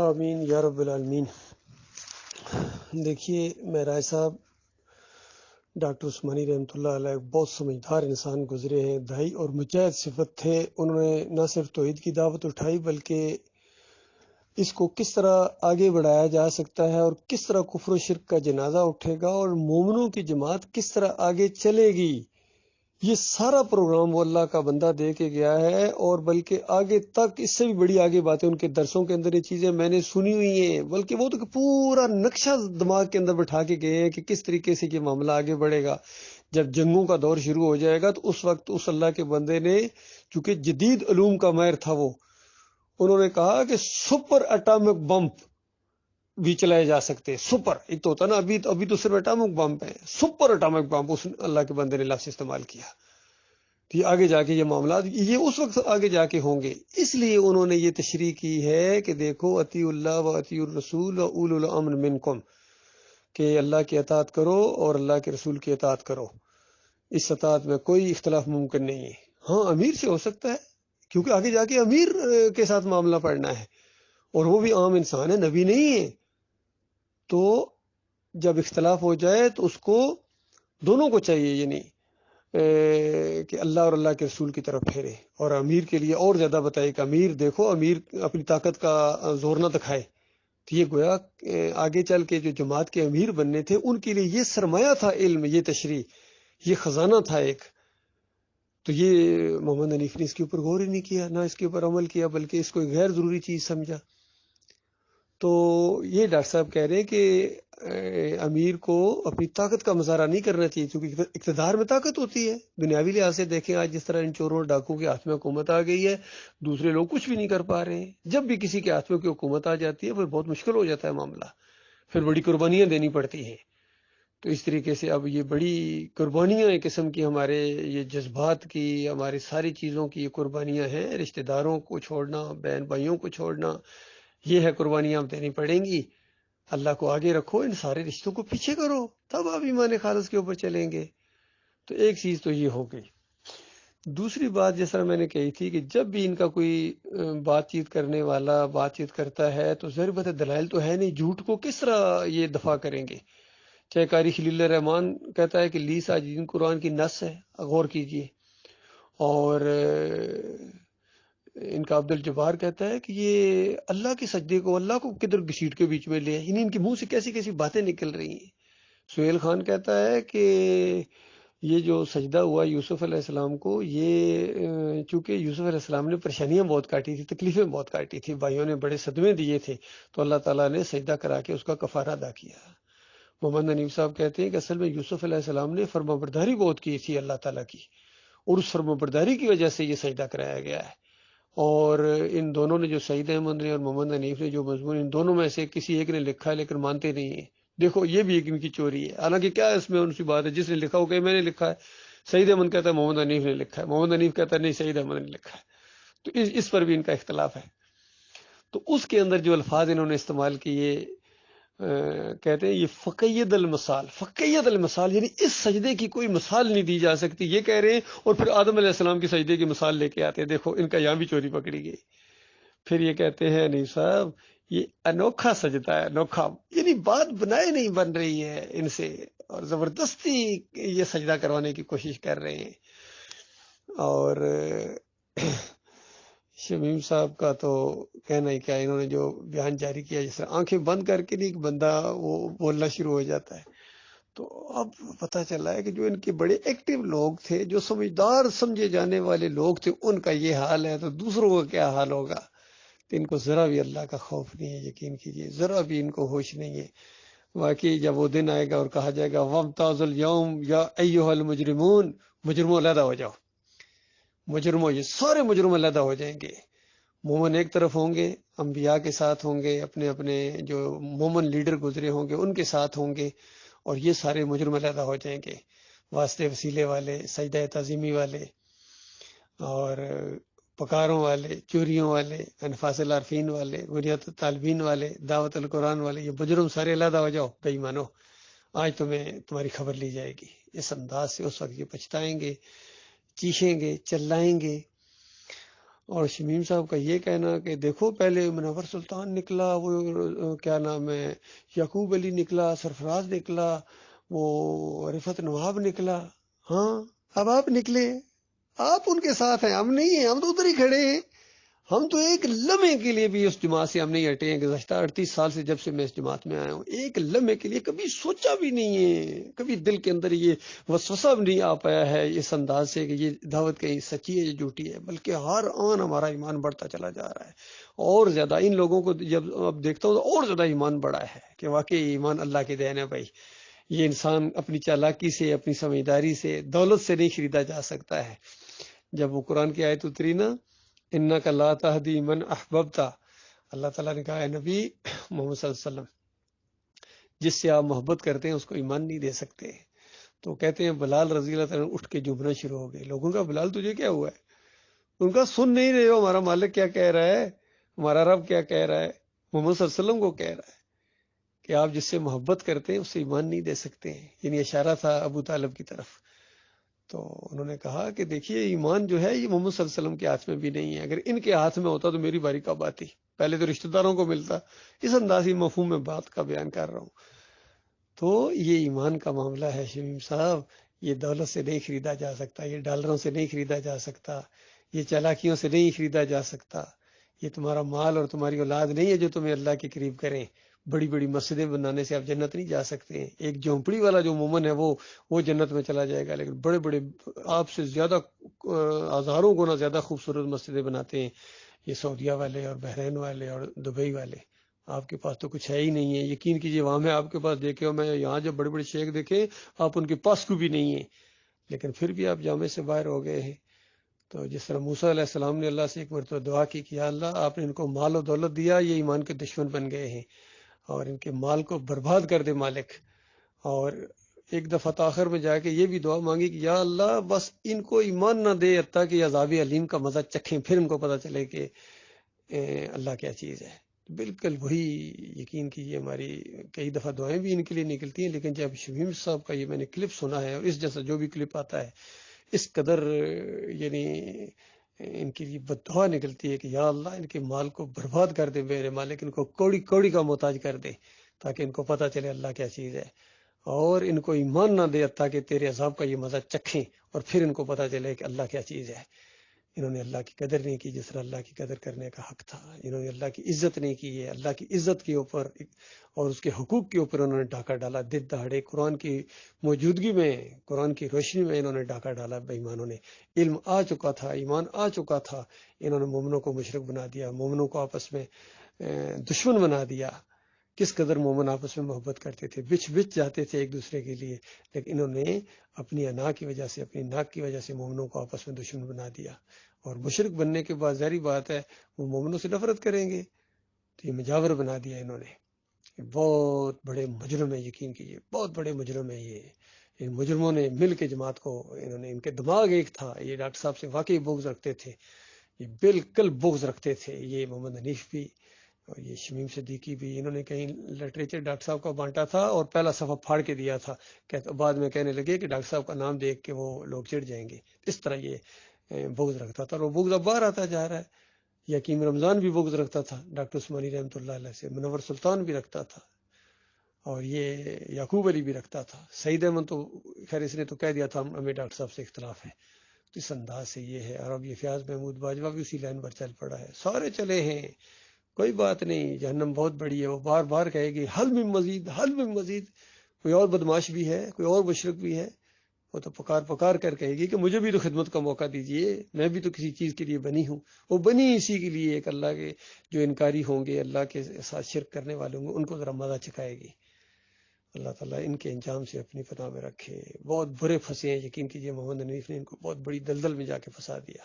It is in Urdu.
آمین یا رب العالمین۔ دیکھیے معراج صاحب ڈاکٹر عثمانی رحمۃ اللہ علیہ بہت سمجھدار انسان گزرے ہیں، دائی اور مجاہد صفت تھے۔ انہوں نے نہ صرف توحید کی دعوت اٹھائی بلکہ اس کو کس طرح آگے بڑھایا جا سکتا ہے اور کس طرح کفر و شرک کا جنازہ اٹھے گا اور مومنوں کی جماعت کس طرح آگے چلے گی، یہ سارا پروگرام وہ اللہ کا بندہ دے کے گیا ہے۔ اور بلکہ آگے تک اس سے بھی بڑی آگے باتیں ان کے درسوں کے اندر یہ چیزیں میں نے سنی ہوئی ہیں، بلکہ وہ تو پورا نقشہ دماغ کے اندر بٹھا کے گئے ہیں کہ کس طریقے سے یہ معاملہ آگے بڑھے گا۔ جب جنگوں کا دور شروع ہو جائے گا تو اس وقت اس اللہ کے بندے نے، چونکہ جدید علوم کا ماہر تھا وہ، انہوں نے کہا کہ سپر اٹامک بمب بھی چلائے جا سکتے ہیں۔ سپر ایک تو ہوتا نا، ابھی تو صرف اٹامک بمب ہے، سپر اٹامک بمب اس اللہ کے بندے نے لفظ استعمال کیا۔ تو یہ آگے جا کے یہ معاملات یہ اس وقت آگے جا کے ہوں گے، اس لیے انہوں نے یہ تشریح کی ہے کہ دیکھو اطیع اللہ و اطیع الرسول و اولو الامر منکم، کہ اللہ کی اطاعت کرو اور اللہ کے رسول کی اطاعت کرو، اس اطاعت میں کوئی اختلاف ممکن نہیں ہے۔ ہاں امیر سے ہو سکتا ہے، کیونکہ آگے جا کے امیر کے ساتھ معاملہ پڑنا ہے اور وہ بھی عام انسان ہے، نبی نہیں ہے۔ تو جب اختلاف ہو جائے تو اس کو دونوں کو چاہیے، یعنی کہ اللہ اور اللہ کے رسول کی طرف پھیرے، اور امیر کے لیے اور زیادہ بتائے کہ امیر دیکھو، امیر اپنی طاقت کا زور نہ دکھائے۔ تو یہ گویا آگے چل کے جو جماعت کے امیر بننے تھے ان کے لیے یہ سرمایہ تھا، علم، یہ تشریح، یہ خزانہ تھا ایک۔ تو یہ محمد حنیف نے اس کے اوپر غور ہی نہیں کیا، نہ اس کے اوپر عمل کیا، بلکہ اس کو ایک غیر ضروری چیز سمجھا۔ تو یہ ڈاکٹر صاحب کہہ رہے ہیں کہ امیر کو اپنی طاقت کا مظاہرہ نہیں کرنا چاہیے، کیونکہ اقتدار میں طاقت ہوتی ہے۔ دنیاوی لحاظ سے دیکھیں آج جس طرح ان چوروں اور ڈاکوں کے ہاتھ میں حکومت آ گئی ہے، دوسرے لوگ کچھ بھی نہیں کر پا رہے ہیں۔ جب بھی کسی کے ہاتھ میں کوئی حکومت آ جاتی ہے پھر بہت مشکل ہو جاتا ہے معاملہ، پھر بڑی قربانیاں دینی پڑتی ہیں۔ تو اس طریقے سے اب یہ بڑی قربانیاں ایک قسم کی، ہمارے یہ جذبات کی، ہماری ساری چیزوں کی یہ قربانیاں ہیں، رشتہ داروں کو چھوڑنا، بہن بھائیوں کو چھوڑنا، یہ ہے قربانیاں دینی پڑیں گی۔ اللہ کو آگے رکھو، ان سارے رشتوں کو پیچھے کرو، تب آپ ایمان خالص کے اوپر چلیں گے۔ تو ایک چیز تو یہ ہو گئی۔ دوسری بات جس طرح میں نے کہی تھی کہ جب بھی ان کا کوئی بات چیت کرنے والا بات چیت کرتا ہے تو ظاہر بات ہے دلائل تو ہے نہیں، جھوٹ کو کس طرح یہ دفاع کریں گے؟ چاہے قاری خلیل الرحمان کہتا ہے کہ لی ساجدین قرآن کی نص ہے، غور کیجئے، اور ان کا عبد الجبار کہتا ہے کہ یہ اللہ کے سجدے کو، اللہ کو کدھر گھسیٹ کے بیچ میں لے، یعنی ان کے منہ سے کیسی کیسی باتیں نکل رہی ہیں۔ سہیل خان کہتا ہے کہ یہ جو سجدہ ہوا یوسف علیہ السلام کو، یہ چونکہ یوسف علیہ السلام نے پریشانیاں بہت کاٹی تھی، تکلیفیں بہت کاٹی تھی، بھائیوں نے بڑے صدمے دیے تھے، تو اللہ تعالیٰ نے سجدہ کرا کے اس کا کفارہ ادا کیا۔ محمد حنیف صاحب کہتے ہیں کہ اصل میں یوسف علیہ السلام نے فرمانبرداری بہت کی تھی اللہ تعالیٰ کی، اور اس فرمانبرداری کی وجہ سے یہ سجدہ کرایا گیا ہے۔ اور ان دونوں نے، جو سعید احمد نے اور محمد حنیف نے، جو مضمون ان دونوں میں سے کسی ایک نے لکھا ہے لیکن مانتے نہیں ہیں۔ دیکھو یہ بھی ایک ان کی چوری ہے، حالانکہ کیا اس میں ان سی بات ہے، جس نے لکھا ہو کہ میں نے لکھا ہے، سعید احمد کہتا ہے محمد حنیف نے لکھا ہے، محمد حنیف کہتا ہے نہیں سعید احمد نے لکھا ہے۔ تو اس پر بھی ان کا اختلاف ہے۔ تو اس کے اندر جو الفاظ انہوں نے استعمال کیے، کہتے ہیں یہ فقید المثال، فقید المثال، یعنی اس سجدے کی کوئی مثال نہیں دی جا سکتی، یہ کہہ رہے ہیں، اور پھر آدم علیہ السلام کی سجدے کی مثال لے کے آتے ہیں۔ دیکھو ان کا یہاں بھی چوری پکڑی گئی۔ پھر یہ کہتے ہیں نہیں صاحب یہ انوکھا سجدہ ہے، انوکھا، یعنی بات بنائے نہیں بن رہی ہے ان سے، اور زبردستی یہ سجدہ کروانے کی کوشش کر رہے ہیں۔ اور شمیم صاحب کا تو کہنا ہی کیا، انہوں نے جو بیان جاری کیا، جس طرح آنکھیں بند کر کے نہیں بندہ وہ بولنا شروع ہو جاتا ہے۔ تو اب پتہ چلا ہے کہ جو ان کے بڑے ایکٹیو لوگ تھے، جو سمجھدار سمجھے جانے والے لوگ تھے، ان کا یہ حال ہے تو دوسروں کا کیا حال ہوگا؟ تو ان کو ذرا بھی اللہ کا خوف نہیں ہے، یقین کیجیے، ذرا بھی ان کو ہوش نہیں ہے۔ واقعی جب وہ دن آئے گا اور کہا جائے گا وَامْتَازُوا الْيَوْمَ يَا أَيُّهَا الْمُجْرِمُونَ، مجرموں علیحدہ ہو جاؤ، مجرموں، یہ سارے مجرم علیحدہ ہو جائیں گے۔ مومن ایک طرف ہوں گے، انبیاء کے ساتھ ہوں گے، اپنے اپنے جو مومن لیڈر گزرے ہوں گے ان کے ساتھ ہوں گے، اور یہ سارے مجرم علیحدہ ہو جائیں گے، واسطے وسیلے والے، سجدہ تعظیمی والے، اور پکاروں والے، چوریوں والے، انفاس العارفین والے، غنیت طالبین والے، دعوت القرآن والے، یہ مجرم سارے علیحدہ ہو جاؤ بے ایمانو، آج تمہاری خبر لی جائے گی۔ اس انداز سے اس وقت یہ پچھتائیں گے، چیخیں گے، چلائیں گے، اور شمیم صاحب کا یہ کہنا کہ دیکھو پہلے منور سلطان نکلا، وہ کیا نام ہے یعقوب علی نکلا، سرفراز نکلا، وہ رفعت نواب نکلا، ہاں اب آپ نکلے، آپ ان کے ساتھ ہیں، ہم نہیں ہیں، ہم تو ادھر ہی کھڑے ہیں، ہم تو ایک لمحے کے لیے بھی اس جماعت سے ہم نہیں ہٹے ہیں۔ گزشتہ 38 سال سے جب سے میں اس جماعت میں آیا ہوں، ایک لمحے کے لیے کبھی سوچا بھی نہیں ہے، کبھی دل کے اندر یہ وسوسہ بھی نہیں آ پایا ہے اس انداز سے کہ یہ دعوت کہیں سچی ہے یا جھوٹی ہے، بلکہ ہر آن ہمارا ایمان بڑھتا چلا جا رہا ہے۔ اور زیادہ ان لوگوں کو جب اب دیکھتا ہوں تو اور زیادہ ایمان بڑھا ہے کہ واقعی ایمان اللہ کے دین ہے بھائی۔ یہ انسان اپنی چالاکی سے، اپنی سمجھداری سے، دولت سے نہیں خریدا جا سکتا ہے۔ جب وہ قرآن کی آیت اتری نا، انک لا تہدی من احببت، اللہ تعالیٰ نے کہا ہے نبی محمد صلی اللہ علیہ وسلم، جس سے آپ محبت کرتے ہیں اس کو ایمان نہیں دے سکتے۔ تو کہتے ہیں بلال رضی اللہ تعالیٰ اٹھ کے جھومنا شروع ہو گئے، لوگوں کا بلال تجھے کیا ہوا ہے؟ ان کا سن نہیں رہے ہو ہمارا مالک کیا کہہ رہا ہے، ہمارا رب کیا کہہ رہا ہے، محمد صلی اللہ علیہ وسلم کو کہہ رہا ہے کہ آپ جس سے محبت کرتے ہیں اس سے ایمان نہیں دے سکتے ہیں، یعنی اشارہ تھا ابو طالب کی طرف۔ تو انہوں نے کہا کہ دیکھیے ایمان جو ہے یہ محمد صلی اللہ علیہ وسلم کے ہاتھ میں بھی نہیں ہے، اگر ان کے ہاتھ میں ہوتا تو میری باری کب آتی، پہلے تو رشتہ داروں کو ملتا۔ اس اندازی مفہوم میں بات کا بیان کر رہا ہوں۔ تو یہ ایمان کا معاملہ ہے شمیم صاحب، یہ دولت سے نہیں خریدا جا سکتا، یہ ڈالروں سے نہیں خریدا جا سکتا، یہ چالاکیوں سے نہیں خریدا جا سکتا، یہ تمہارا مال اور تمہاری اولاد نہیں ہے جو تمہیں اللہ کے قریب کریں۔ بڑی بڑی مسجدیں بنانے سے آپ جنت نہیں جا سکتے ہیں، ایک جھونپڑی والا جو مومن ہے وہ جنت میں چلا جائے گا، لیکن بڑے بڑے آپ سے زیادہ ہزاروں گنا زیادہ خوبصورت مسجدیں بناتے ہیں یہ سعودیہ والے اور بحرین والے اور دبئی والے۔ آپ کے پاس تو کچھ ہے ہی نہیں ہے، یقین کیجیے وہاں میں آپ کے پاس دیکھے ہو، میں یہاں جب بڑے بڑے شیخ دیکھے آپ ان کے پاس کو بھی نہیں ہے، لیکن پھر بھی آپ جامع سے باہر ہو گئے ہیں۔ تو جس طرح موسیٰ علیہ السلام نے اللہ سے ایک مرتبہ دعا کی کہ یا اللہ آپ نے ان کو مال و دولت دیا، یہ ایمان کے دشمن بن گئے ہیں اور ان کے مال کو برباد کر دے مالک۔ اور ایک دفعہ آخر میں جا کے یہ بھی دعا مانگی کہ یا اللہ بس ان کو ایمان نہ دے حتیٰ کہ عذاب علیم کا مزہ چکھیں، پھر ان کو پتہ چلے کہ اللہ کیا چیز ہے۔ بالکل وہی یقین کیجیے ہماری کئی دفعہ دعائیں بھی ان کے لیے نکلتی ہیں، لیکن جب شمیم صاحب کا یہ میں نے کلپ سنا ہے اور اس جیسا جو بھی کلپ آتا ہے اس قدر یعنی ان کی بد دعا نکلتی ہے کہ یا اللہ ان کے مال کو برباد کر دے میرے مالک، ان کو کوڑی کوڑی کا محتاج کر دے تاکہ ان کو پتہ چلے اللہ کیا چیز ہے، اور ان کو ایمان نہ دے تاکہ تیرے عذاب کا یہ مزہ چکھیں اور پھر ان کو پتہ چلے کہ اللہ کیا چیز ہے۔ انہوں نے اللہ کی قدر نہیں کی جس طرح اللہ کی قدر کرنے کا حق تھا، انہوں نے اللہ کی عزت نہیں کی ہے، اللہ کی عزت کے اوپر اور اس کے حقوق کے اوپر انہوں نے ڈاکہ ڈالا، دن دہاڑے قرآن کی موجودگی میں، قرآن کی روشنی میں انہوں نے ڈاکہ ڈالا۔ بے ایمانوں نے علم آ چکا تھا، ایمان آ چکا تھا، انہوں نے مومنوں کو مشرک بنا دیا، مومنوں کو آپس میں دشمن بنا دیا۔ کس قدر مومن آپس میں محبت کرتے تھے، بچ جاتے تھے ایک دوسرے کے لیے، لیکن انہوں نے اپنی انا کی وجہ سے، اپنی ناک کی وجہ سے مومنوں کو آپس میں دشمن بنا دیا۔ اور مشرک بننے کے بعد ظاہری بات ہے وہ مومنوں سے نفرت کریں گے، تو یہ مجاور بنا دیا انہوں نے۔ بہت بڑے مجرم ہیں، یقین کیجیے بہت بڑے مجرم ہیں یہ۔ ان مجرموں نے مل کے جماعت کو، انہوں نے، ان کے دماغ ایک تھا، یہ ڈاکٹر صاحب سے واقعی بغض رکھتے تھے، یہ بالکل بغض رکھتے تھے، یہ محمد حنیف بھی اور یہ شمیم صدیقی بھی۔ انہوں نے کہیں لٹریچر ڈاکٹر صاحب کا بانٹا تھا اور پہلا صفحہ پھاڑ کے دیا تھا، بعد میں کہنے لگے کہ ڈاکٹر صاحب کا نام دیکھ کے وہ لوگ چڑھ جائیں گے، اس طرح یہ بغض رکھتا تھا، اور وہ بغض اب باہر آتا جا رہا ہے۔ یقین رمضان بھی بغض رکھتا تھا ڈاکٹر عثمانی رحمۃ اللہ علیہ سے، منور سلطان بھی رکھتا تھا، اور یہ یعقوب علی بھی رکھتا تھا۔ سعید احمد تو خیر اس نے تو کہہ دیا تھا ہمیں ڈاکٹر صاحب سے اختلاف ہے، تو اس انداز سے یہ ہے۔ اور اب یہ فیاض محمود باجوہ بھی اسی لائن پر چل پڑا ہے، سارے چلے ہیں، کوئی بات نہیں، جہنم بہت بڑی ہے، وہ بار بار کہے گی حل میں مزید، حل میں مزید۔ کوئی اور بدماش بھی ہے، کوئی اور مشرک بھی ہے، وہ تو پکار پکار کر کہے گی کہ مجھے بھی تو خدمت کا موقع دیجئے، میں بھی تو کسی چیز کے لیے بنی ہوں۔ وہ بنی اسی کے لیے ایک اللہ کے جو انکاری ہوں گے، اللہ کے ساتھ شرک کرنے والے ہوں گے، ان کو ذرا مزہ چکھائے گی۔ اللہ تعالیٰ ان کے انجام سے اپنی پناہ میں رکھے۔ بہت برے پھنسے ہیں، یقین کیجیے محمد حنیف نے ان کو بہت بڑی دلدل میں جا کے پھنسا دیا۔